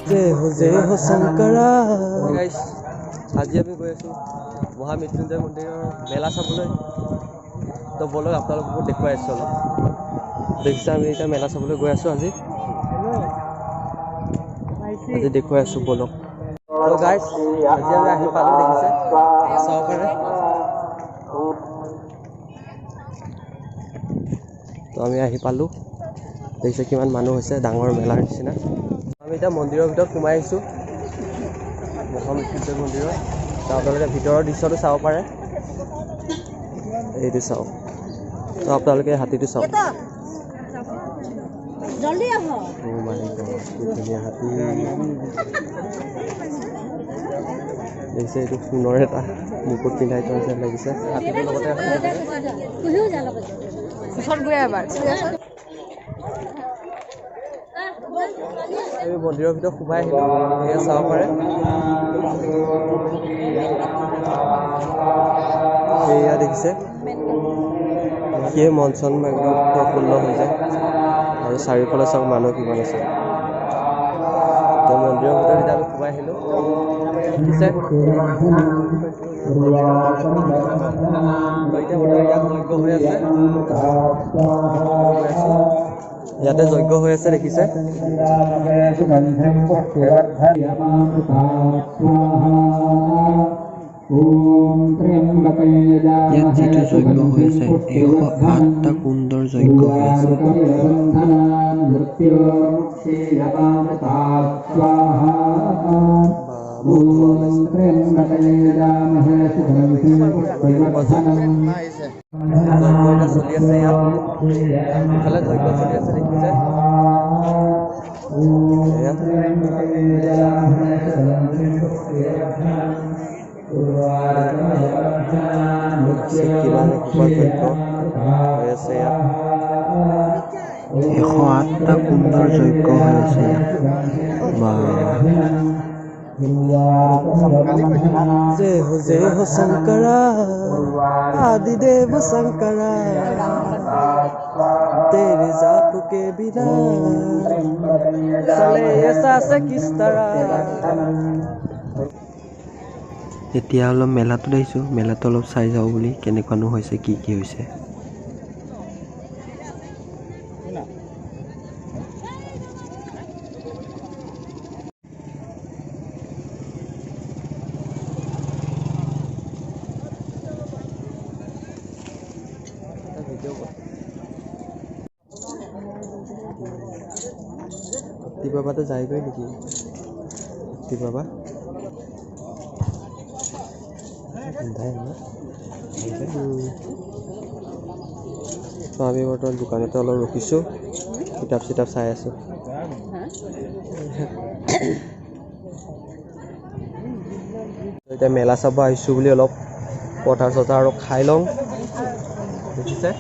जय हो शंकरा गाइस আজি আমি গৈ আছো মহামৃত্যুঞ্জয় মন্দিৰৰ মেলা চাবলৈ তো বলক আপোনালোকক দেখুৱাই আছো অলপ দেখিছে আমি এটা মেলা চাবলৈ গৈ আছো আজি দেখুৱাই আছো বলক তো গাইস আজি আমি আহি পালো দেখিছে চাও পাৰে তো আমি আহি পালো দেখিছে কিমান মানুহ হৈছে ডাঙৰ মেলাৰ নিচিনা আমি এটা মন্দিৰৰ ভিতৰত সোমাই আহিছো মহামৃত্যুঞ্জয় মন্দিৰৰ তো আপোনালোকে ভিতৰৰ দৃশ্যটো চাব পাৰে এইটো চাও তো আপোনালোকে হাতীটো চাওক জলদি আহ ও মাই গড কি ধুনীয়া হাতী দেখিছে এইটো সোণৰ এটা মুকুট পিন্ধাই থোৱা যেন লাগিছে হাতীটোৰ লগতে আছে ওচৰত গৈ এবাৰ এই মন্দিৰৰ ভিতৰত সোমাই আহিলো এয়া চাব পাৰে এয়া দেখিছে কিয়ে মনচন একদম প্ৰফুল্ল হৈ যায় আৰু চাৰিওফালে চাওক মানুহ কিমান আছে তো মন্দিৰৰ ভিতৰত এতিয়া আমি সোমাই আহিলো দেখিছে ইয়াতে যজ্ঞ হৈ আছে দেখিছে ইয়াত যিটো যজ্ঞ হৈ আছে 108টা কুণ্ডৰ যজ্ঞ হৈ আছে চলি আছে ইফালে যজ্ঞ চলি আছে দেখিছে কিমান হৈ আছে 108টা কুণ্ডৰ যজ্ঞ হৈ আছে जय हो शंकरा आदिदेव शंकरा तेरे जाप के बिना चले ऐसा से किस तरह এতিয়া অলপ মেলাটো দেখিছোঁ মেলাটো অলপ চাই যাওঁ বুলি কেনেকুৱানো হৈছে কি হৈছে বাবাটো যায়গৈ নেকি বাবা আমি বৰ্তমান দোকানতে অলপ ৰখিছোঁ কিতাপ চিতাপ চাই আছোঁ এতিয়া মেলা চাব আহিছোঁ বুলি অলপ পথাৰ চথাৰ আৰু খাই লওঁ দেখিছে